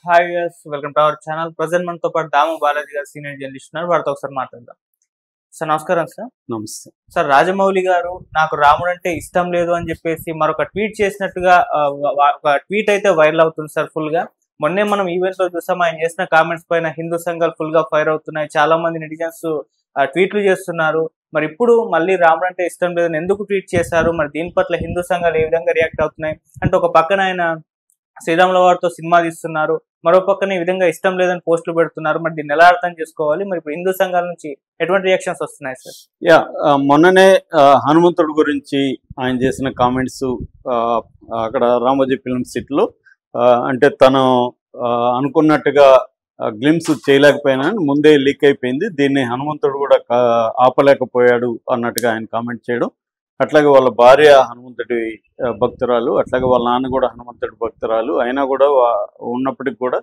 Hi yes welcome to our channel. Present మనతో పాటు దాము బాలాజీ గారు సీనియర్ జర్నలిస్ట్ ఉన్నారు. వారితో ఒకసారి మాట్లాడదాం. సార్ నమస్కారం సార్. నమస్తే. సార్ రాజమౌళి గారు నాకు రాముడు అంటే ఇష్టం లేదు అని చెప్పేసి మరొక ట్వీట్ చేసినట్టుగా ఒక ట్వీట్ అయితే వైరల్ అవుతుంది సార్ ఫుల్ గా. మొన్నే మనం ఈవెంట్ లో చూసాం, ఆయన చేసిన కామెంట్స్ పైన హిందూ సంఘాలు ఫుల్ గా ఫైర్ అవుతున్నాయి. చాలా మంది నెటిజన్స్ ట్వీట్లు చేస్తున్నారు. మరి ఇప్పుడు మళ్ళీ రాముడు అంటే ఇష్టం లేదని ఎందుకు ట్వీట్ చేశారు, మరి దీని పట్ల హిందూ సంఘాలు ఏ విధంగా రియాక్ట్ అవుతున్నాయి అంటే, ఒక పక్కన ఆయన శ్రీరాముల వారితో సినిమా తీస్తున్నారు, మరో పక్కన ఈ విధంగా ఇష్టం లేదని పోస్టులు పెడుతున్నారు. మరి దీన్ని ఎలా అర్థం చేసుకోవాలి? మరి ఇప్పుడు హిందూ సంఘాల నుంచి ఎటువంటి రియాక్షన్స్ వస్తున్నాయి సార్? మొన్ననే హనుమంతుడి గురించి ఆయన చేసిన కామెంట్స్ అక్కడ రామోజీ ఫిల్మ్ సిటీలో అంటే తను అనుకున్నట్టుగా గ్లిమ్స్ చేయలేకపోయినా ముందే లీక్ అయిపోయింది. దీన్ని హనుమంతుడు కూడా ఆపలేకపోయాడు అన్నట్టుగా ఆయన కామెంట్ చేయడం, అట్లాగే వాళ్ళ భార్య హనుమంతుడి భక్తురాలు, అట్లాగే వాళ్ళ నాన్న కూడా హనుమంతుడి భక్తురాలు, అయినా కూడా ఉన్నప్పటికి కూడా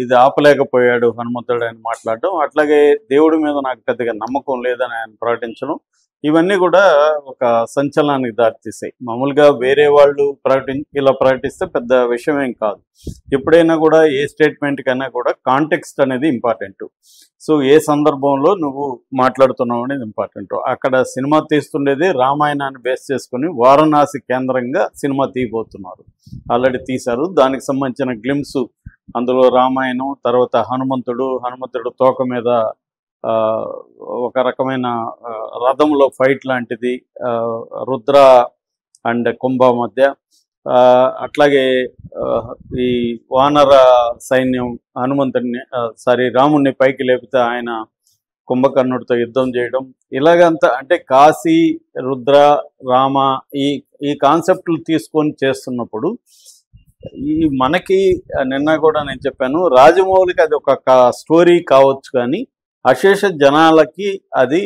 ఇది ఆపలేకపోయాడు హనుమంతుడు అని మాట్లాడడం, అట్లాగే దేవుడి మీద నాకు పెద్దగా నమ్మకం లేదని ఆయన ప్రకటించడం, ఇవన్నీ కూడా ఒక సంచలనానికి దారితీసాయి. మామూలుగా వేరే వాళ్ళు ఇలా ప్రకటిస్తే పెద్ద విషయం ఏం కాదు. ఎప్పుడైనా కూడా ఏ స్టేట్మెంట్ కన్నా కూడా కాంటెక్స్ట్ అనేది ఇంపార్టెంట్. సో ఏ సందర్భంలో నువ్వు మాట్లాడుతున్నావు అనేది ఇంపార్టెంట్. అక్కడ సినిమా తీస్తుండేది రామాయణాన్ని బేస్ చేసుకుని వారణాసి కేంద్రంగా సినిమా తీయబోతున్నారు, ఆల్రెడీ తీశారు. దానికి సంబంధించిన గ్లిమ్స్ అందులో రామాయణం, తర్వాత హనుమంతుడు తోక మీద ఒక రకమైన రథంలో ఫైట్ లాంటిది, రుద్ర అండ్ కుంభ మధ్య, అట్లాగే ఈ వానర సైన్యం రాముణ్ణి పైకి లేపితే ఆయన కుంభకర్ణుడితో యుద్ధం చేయడం, ఇలాగంతా అంటే కాశీ, రుద్ర, రామ ఈ కాన్సెప్ట్లు తీసుకొని చేస్తున్నప్పుడు మనకి నిన్న కూడా నేను చెప్పాను, రాజమౌళికి అది ఒక స్టోరీ కావచ్చు, కానీ అశేష జనాలకి అది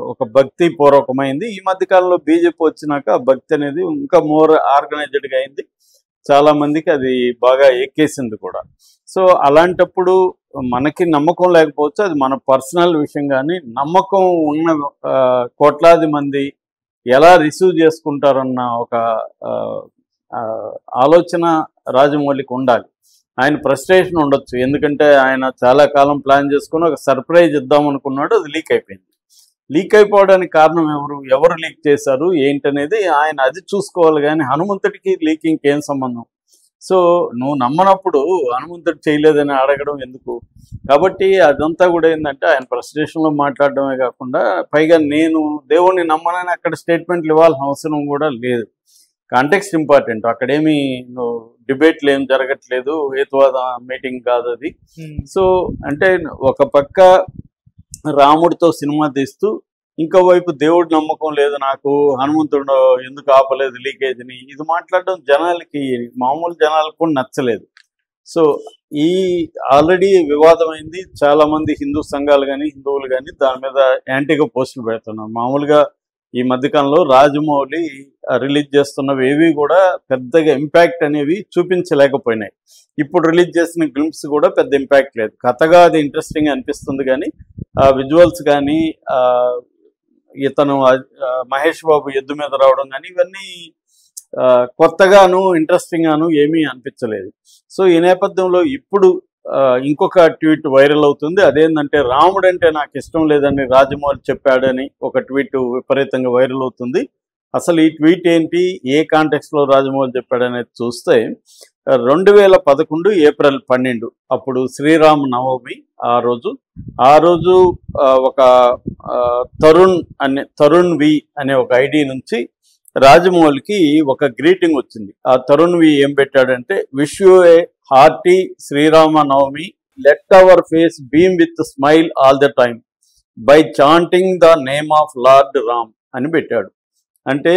ఒక భక్తి పూర్వకమైంది. ఈ మధ్యకాలంలో బీజేపీ వచ్చినాక భక్తి అనేది ఇంకా మోర్ ఆర్గనైజ్డ్గా అయింది, చాలా మందికి అది బాగా ఎక్కేసింది కూడా. సో అలాంటప్పుడు మనకి నమ్మకం లేకపోవచ్చు, అది మన పర్సనల్ విషయం. కానీ నమ్మకం ఉన్న కోట్లాది మంది ఎలా రిసీవ్ చేసుకుంటారన్న ఒక ఆలోచన రాజమౌళికి ఉండాలి. ఆయన ఫ్రస్ట్రేషన్ ఉండొచ్చు, ఎందుకంటే ఆయన చాలా కాలం ప్లాన్ చేసుకుని ఒక సర్ప్రైజ్ ఇద్దాం అనుకున్నాడు, అది లీక్ అయిపోయింది. లీక్ అయిపోవడానికి కారణం ఎవరు లీక్ చేశారు ఏంటనేది ఆయన అది చూసుకోవాలి, కానీ హనుమంతుడికి లీకింగ్కి ఏం సంబంధం? సో నువ్వు నమ్మనప్పుడు హనుమంతుడు చేయలేదని అడగడం ఎందుకు? కాబట్టి అదంతా కూడా ఏంటంటే ఆయన ఫ్రస్ట్రేషన్లో మాట్లాడడమే కాకుండా, పైగా నేను దేవుణ్ణి నమ్మనని అక్కడ స్టేట్మెంట్లు ఇవ్వాల్సిన అవసరం కూడా లేదు. Context important. అక్కడేమి డిబేట్లు ఏం జరగట్లేదు, హేతువాద మీటింగ్ కాదు అది. సో అంటే ఒక పక్క రాముడితో సినిమా తీస్తూ ఇంకోవైపు దేవుడి నమ్మకం లేదు నాకు, హనుమంతుడు ఎందుకు ఆపలేదు లీకేజ్ని, ఇది మాట్లాడడం జనాలకి, మామూలు జనాలకు కూడా నచ్చలేదు. సో ఈ ఆల్రెడీ వివాదమైంది. చాలామంది హిందూ సంఘాలు కానీ హిందువులు కానీ దాని మీద యాంటీగా పోస్టులు పెడుతున్నారు. మామూలుగా ఈ మధ్యకాలంలో రాజమౌళి రిలీజ్ చేస్తున్నవి ఏవి కూడా పెద్దగా ఇంపాక్ట్ అనేవి చూపించలేకపోయినాయి. ఇప్పుడు రిలీజ్ చేసిన గ్లిమ్స్ కూడా పెద్ద ఇంపాక్ట్ లేదు. కథగా అది ఇంట్రెస్టింగ్ అనిపిస్తుంది, కానీ విజువల్స్ కానీ ఇతను మహేష్ బాబు ఎద్దు మీద రావడం కానీ ఇవన్నీ కొత్తగాను ఇంట్రెస్టింగ్ గాను ఏమీ అనిపించలేదు. సో ఈ నేపథ్యంలో ఇప్పుడు ఇంకొక ట్వీట్ వైరల్ అవుతుంది. అదేంటంటే రాముడు అంటే నాకు ఇష్టం లేదని రాజమౌళి చెప్పాడని ఒక ట్వీట్ విపరీతంగా వైరల్ అవుతుంది. అసలు ఈ ట్వీట్ ఏంటి, ఏ కాంటెక్స్లో రాజమౌళి చెప్పాడనేది చూస్తే 2011 ఏప్రిల్ 12 అప్పుడు శ్రీరామ నవమి. ఆ రోజు ఒక తరుణ్ వి అనే ఒక ఐడి నుంచి రాజమౌళికి ఒక గ్రీటింగ్ వచ్చింది. ఆ తరుణ్ వి ఏం పెట్టాడంటే, wish you a hearty Srirama Navami, let our face beam with smile all the time by chanting the name of lord Ram అని పెట్టాడు. అంటే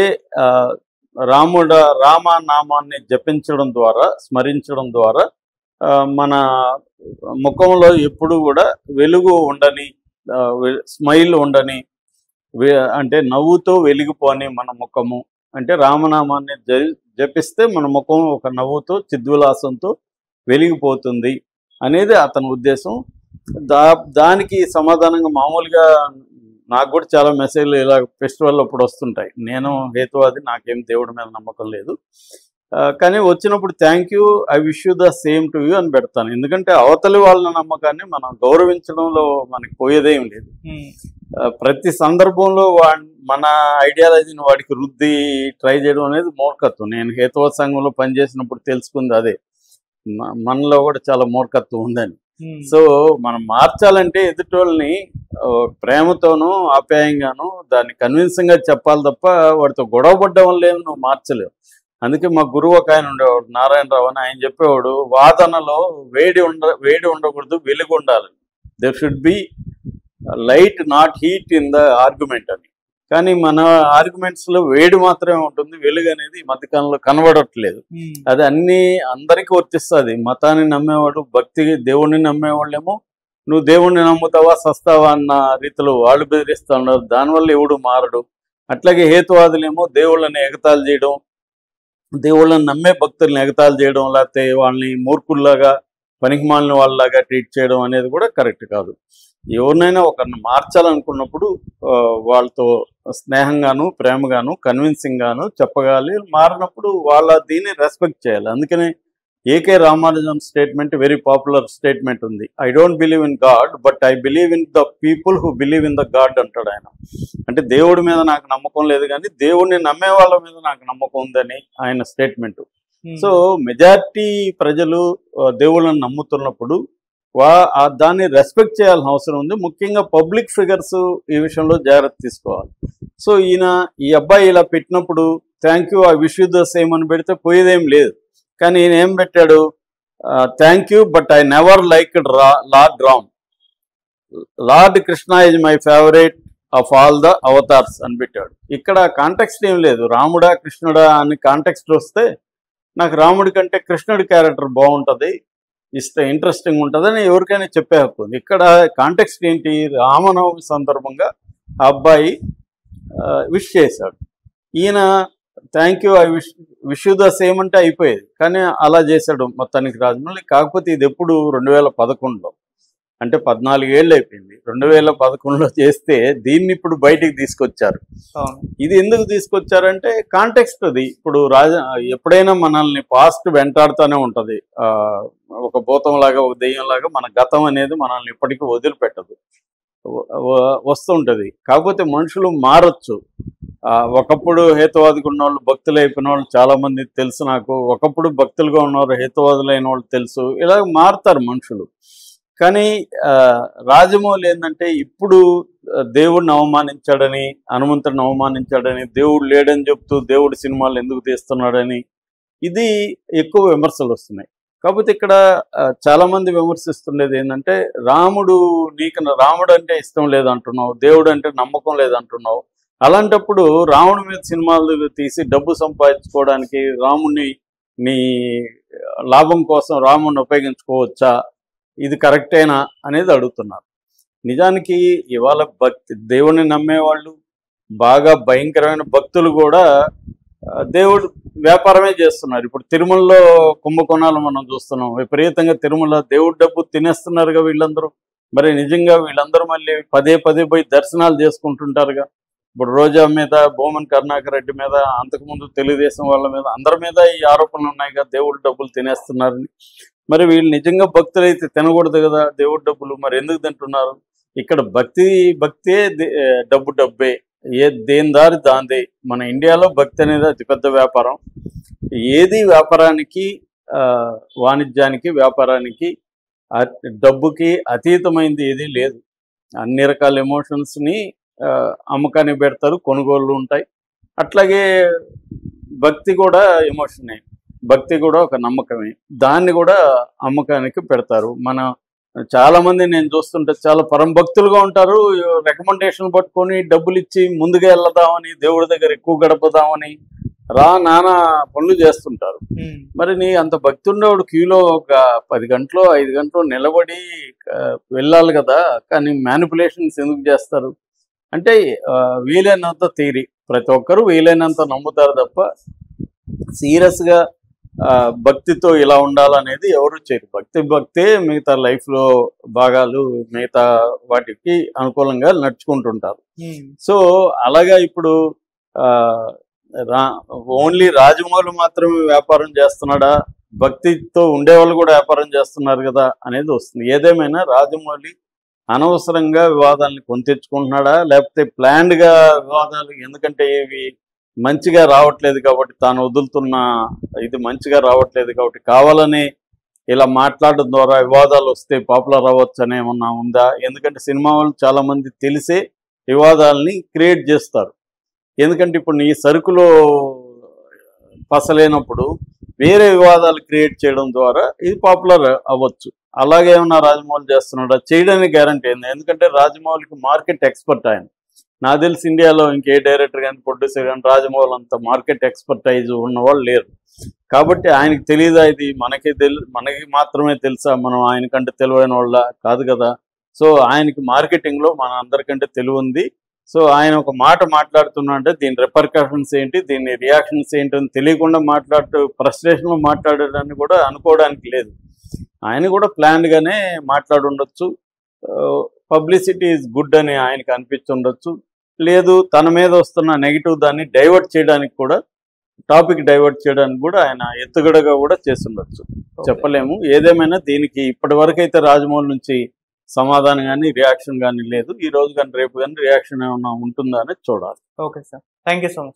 రామనామాన్ని జపించడం ద్వారా, స్మరించడం ద్వారా మన ముఖంలో ఎప్పుడు కూడా వెలుగు ఉండని, స్మైల్ ఉండని, అంటే నవ్వుతో వెలిగిపోని మన ముఖము, అంటే రామనామాన్ని జపిస్తే మన ముఖం ఒక నవ్వుతో చిద్విలాసంతో వెలిగిపోతుంది అనేది అతని ఉద్దేశం. దానికి సమాధానంగా మామూలుగా నాకు కూడా చాలా మెసేజ్లు ఇలా ఫెస్టివల్ అప్పుడు వస్తుంటాయి. నేను హేతువాది, నాకేం దేవుడి మీద నమ్మకం లేదు, కానీ వచ్చినప్పుడు thank you, I wish you the same to you అని పెడతాను. ఎందుకంటే అవతలి వాళ్ళ నమ్మకాన్ని మనం గౌరవించడంలో మనకి పోయేదేం లేదు. ప్రతి సందర్భంలో మన ఐడియాలజీని వాడికి రుద్ది ట్రై చేయడం అనేది మూర్ఖత్వం. నేను హేతువాద సంఘంలో పనిచేసినప్పుడు తెలుసుకుంది అదే, మనలో కూడా చాలా మూర్ఖత్వం ఉందని. సో మనం మార్చాలంటే ఎదుటోళ్ళని ప్రేమతోనూ ఆప్యాయంగాను దాన్ని కన్విన్సింగ్గా చెప్పాలి తప్ప వాడితో గొడవ పడ్డం వల్ల ఏమి నువ్వు మార్చలేవు. అందుకే మా గురువు ఒక ఆయన ఉండేవాడు, నారాయణరావు అని. ఆయన చెప్పేవాడు, వాదనలో వేడి ఉండకూడదు, వెలుగు ఉండాలి. There should be light not heat in the argument అని. కానీ మన ఆర్గ్యుమెంట్స్లో వేడి మాత్రమే ఉంటుంది, వెలుగు అనేది ఈ మధ్యకాలంలో కనబడట్లేదు. అది అందరికీ వర్తిస్తుంది. మతాన్ని నమ్మేవాడు, దేవుణ్ణి నమ్మేవాళ్ళేమో నువ్వు దేవుణ్ణి నమ్ముతావా సస్తావా అన్న రీతిలో వాళ్ళు బెదిరిస్తూ ఉన్నారు. దానివల్ల ఎవడు మారడు. అట్లాగే హేతువాదులేమో దేవుళ్ళని ఎగతాళి చేయడం, దేవుళ్ళని నమ్మే భక్తుల్ని ఎగతాళి చేయడం, లేకపోతే వాళ్ళని మూర్ఖుల్లాగా పనికిమాలిన వాళ్ళలాగా ట్రీట్ చేయడం అనేది కూడా కరెక్ట్ కాదు. ఎవరినైనా ఒకరిని మార్చాలనుకున్నప్పుడు వాళ్ళతో స్నేహంగాను ప్రేమగాను కన్విన్సింగ్గాను చెప్పగాలి. మారినప్పుడు వాళ్ళ దీన్ని రెస్పెక్ట్ చేయాలి. అందుకనే AK Ramanujan statement very popular statement ఉంది. I don't believe in God but I believe in the people who believe in the God అంటాడు ఆయన. అంటే దేవుడి మీద నాకు నమ్మకం లేదు కానీ దేవుడిని నమ్మే వాళ్ళ మీద నాకు నమ్మకం ఉందని ఆయన స్టేట్మెంట్. సో మెజారిటీ ప్రజలు దేవుళ్ళని నమ్ముతున్నప్పుడు దాన్ని రెస్పెక్ట్ చేయాల్సిన అవసరం ఉంది. ముఖ్యంగా పబ్లిక్ ఫిగర్స్ ఈ విషయంలో జాగ్రత్త తీసుకోవాలి. సో ఈ అబ్బాయి ఇలా పెట్టినప్పుడు thank you, I wish you the same అని పెడితే పోయేదేం లేదు. కానీ ఈయన ఏం పెట్టాడు, thank you but I never liked lord Ram, lord Krishna is my favourite of all the avatars అని పెట్టాడు. ఇక్కడ కాంటెక్స్ట్ ఏం లేదు, రాముడా కృష్ణుడా అని కాంటెక్స్ట్ వస్తే నాకు రాముడి కంటే కృష్ణుడి క్యారెక్టర్ బాగుంటుంది, ఇంట్రెస్టింగ్ ఉంటుందని ఎవరికైనా చెప్పే హక్కు ఉంది. ఇక్కడ కాంటెక్స్ట్ ఏంటి, రామనవమి సందర్భంగా ఆ అబ్బాయి విష్ చేశాడు. ఈయన thank you, I wish you the same అంటే అయిపోయేది. కానీ అలా చేశాడు మొత్తానికి రాజమౌళి. కాకపోతే ఇది ఎప్పుడు 2011లో, అంటే 14 ఏళ్ళు అయిపోయింది. 2011లో చేస్తే దీన్ని ఇప్పుడు బయటికి తీసుకొచ్చారు. ఇది ఎందుకు తీసుకొచ్చారంటే కాంటెక్స్ట్ అది. ఇప్పుడు ఎప్పుడైనా మనల్ని పాస్ట్ వెంటాడుతూనే ఉంటుంది, ఒక భూతంలాగా ఒక దెయ్యంలాగా. మన గతం అనేది మనల్ని ఇప్పటికీ వదిలిపెట్టదు, వస్తుంటుంది. కాకపోతే మనుషులు మారచ్చు. ఒకప్పుడు హేతువాదిగా ఉన్నవాళ్ళు భక్తులు అయిపోయిన వాళ్ళు చాలామంది తెలుసు నాకు. ఒకప్పుడు భక్తులుగా ఉన్నవారు హేతువాదులైన వాళ్ళు తెలుసు. ఇలా మారుతారు మనుషులు. కానీ రాజమౌళి ఏంటంటే ఇప్పుడు దేవుడిని అవమానించాడని, హనుమంతుడిని అవమానించాడని, దేవుడు లేడని చెప్తూ దేవుడి సినిమాలు ఎందుకు తీస్తున్నాడని ఇది ఎక్కువ విమర్శలు వస్తున్నాయి. కాకపోతే ఇక్కడ చాలామంది విమర్శిస్తుండేది ఏంటంటే, రాముడు అంటే ఇష్టం లేదంటున్నావు, దేవుడు అంటే నమ్మకం లేదంటున్నావు. అలాంటప్పుడు రాముడి మీద సినిమాలు తీసి డబ్బు సంపాదించుకోవడానికి రాముడిని నీ లాభం కోసం రాముడిని ఉపయోగించుకోవచ్చా, ఇది కరెక్టేనా అనేది అడుగుతున్నారు. నిజానికి ఇవాళ దేవుడిని నమ్మేవాళ్ళు, బాగా భయంకరమైన భక్తులు కూడా దేవుడు వ్యాపారమే చేస్తున్నారు. ఇప్పుడు తిరుమలలో కుంభకోణాలు మనం చూస్తున్నాం. విపరీతంగా తిరుమల దేవుడి డబ్బు తినేస్తున్నారుగా వీళ్ళందరూ. మరి నిజంగా వీళ్ళందరూ మళ్ళీ పదే పోయి దర్శనాలు చేసుకుంటుంటారుగా. ఇప్పుడు రోజా మీద, బోమన్ కరుణాకర్ రెడ్డి మీద, అంతకుముందు తెలుగుదేశం వాళ్ళ మీద, అందరి మీద ఈ ఆరోపణలు ఉన్నాయిగా దేవుడి డబ్బులు తినేస్తున్నారని. మరి వీళ్ళు నిజంగా భక్తులైతే తినకూడదు కదా దేవుడి డబ్బులు, మరి ఎందుకు తింటున్నారు? ఇక్కడ భక్తే డబ్బే, దేని దారి దాందే. మన ఇండియాలో భక్తి అనేది అతిపెద్ద వ్యాపారం. ఏది వ్యాపారానికి, వాణిజ్యానికి, వ్యాపారానికి, డబ్బుకి అతీతమైంది ఏది లేదు. అన్ని రకాల ఎమోషన్స్ని అమ్మకానికి పెడతారు, కొనుగోళ్ళు ఉంటాయి. అట్లాగే భక్తి కూడా ఎమోషనే, భక్తి కూడా ఒక నమ్మకమే, దాన్ని కూడా అమ్మకానికి పెడతారు. చాలామంది నేను చూస్తుంటే చాలా పరంభక్తులుగా ఉంటారు. రికమెండేషన్ పట్టుకొని డబ్బులు ఇచ్చి ముందుగా వెళ్దామని, దేవుడి దగ్గర ఎక్కువ గడపదామని నానా పనులు చేస్తుంటారు. మరి నీ అంత భక్తి ఉండేవాడు క్యూలో ఒక 10 గంటలు 5 గంటలు నిలబడి వెళ్ళాలి కదా. కానీ మ్యానిపులేషన్స్ ఎందుకు చేస్తారు అంటే వీలైనంత థియరీ, ప్రతి ఒక్కరూ వీలైనంత నమ్ముతారు తప్ప సీరియస్గా భక్తితో ఇలా ఉండాలనేది ఎవరు చేయరు. భక్తే మిగతా లైఫ్లో భాగాలు, మిగతా వాటికి అనుకూలంగా నడుచుకుంటుంటారు. సో అలాగా ఇప్పుడు ఓన్లీ రాజమౌళి మాత్రమే వ్యాపారం చేస్తున్నాడా, భక్తితో ఉండేవాళ్ళు కూడా వ్యాపారం చేస్తున్నారు కదా అనేది వస్తుంది. ఏదేమైనా రాజమౌళి అనవసరంగా వివాదాలను కొని తెచ్చుకుంటున్నాడా, లేకపోతే ప్లాన్డ్గా వివాదాలు, ఎందుకంటే ఇవి మంచిగా రావట్లేదు కాబట్టి, తాను వదులుతున్న ఇది మంచిగా రావట్లేదు కాబట్టి కావాలని ఇలా మాట్లాడడం ద్వారా వివాదాలు వస్తే పాపులర్ అవ్వచ్చు అని ఏమన్నా ఉందా? ఎందుకంటే సినిమా వాళ్ళు చాలామంది తెలిసే వివాదాలని క్రియేట్ చేస్తారు. ఎందుకంటే ఇప్పుడు నీ సరుకులో పసలేనప్పుడు వేరే వివాదాలు క్రియేట్ చేయడం ద్వారా ఇది పాపులర్ అవ్వచ్చు. అలాగే ఏమన్నా రాజమౌళి చేస్తున్నాడా? చేయడానికి గ్యారంటీ ఏంది? ఎందుకంటే రాజమౌళికి మార్కెట్ ఎక్స్పర్ట్ ఆయన. నాకు తెలిసి ఇండియాలో ఇంకే డైరెక్టర్ కానీ ప్రొడ్యూసర్ కానీ రాజమౌళి అంత మార్కెట్ ఎక్స్పర్టైజ్ ఉన్నవాళ్ళు లేరు. కాబట్టి ఆయనకి తెలియదా ఇది? మనకి మాత్రమే తెలుసా? మనం ఆయనకంటే తెలివైన వాళ్ళ కాదు కదా. సో ఆయనకి మార్కెటింగ్లో మన అందరికంటే తెలివి ఉంది. సో ఆయన ఒక మాట మాట్లాడుతున్నా అంటే దీని రిపర్కషన్స్ ఏంటి, దీని రియాక్షన్స్ ఏంటి అని తెలియకుండా ఫ్రస్ట్రేషన్లో మాట్లాడడానికి కూడా అనుకోవడానికి లేదు. ఆయన కూడా ప్లాన్డ్గానే మాట్లాడి ఉండొచ్చు. పబ్లిసిటీ ఈజ్ గుడ్ అని ఆయనకి అనిపించుండొచ్చు. లేదు, తన మీద వస్తున్న నెగిటివ్ దాన్ని డైవర్ట్ చేయడానికి కూడా, టాపిక్ డైవర్ట్ చేయడానికి కూడా ఆయన ఎత్తుగడగా కూడా చేస్తుండొచ్చు. చెప్పలేము. ఏదేమైనా దీనికి ఇప్పటి వరకు అయితే రాజమౌళి నుంచి సమాధానం కానీ రియాక్షన్ కానీ లేదు. ఈ రోజు కానీ రేపు కానీ రియాక్షన్ ఏమన్నా ఉంటుందా అనేది చూడాలి. Okay sir, thank you so much.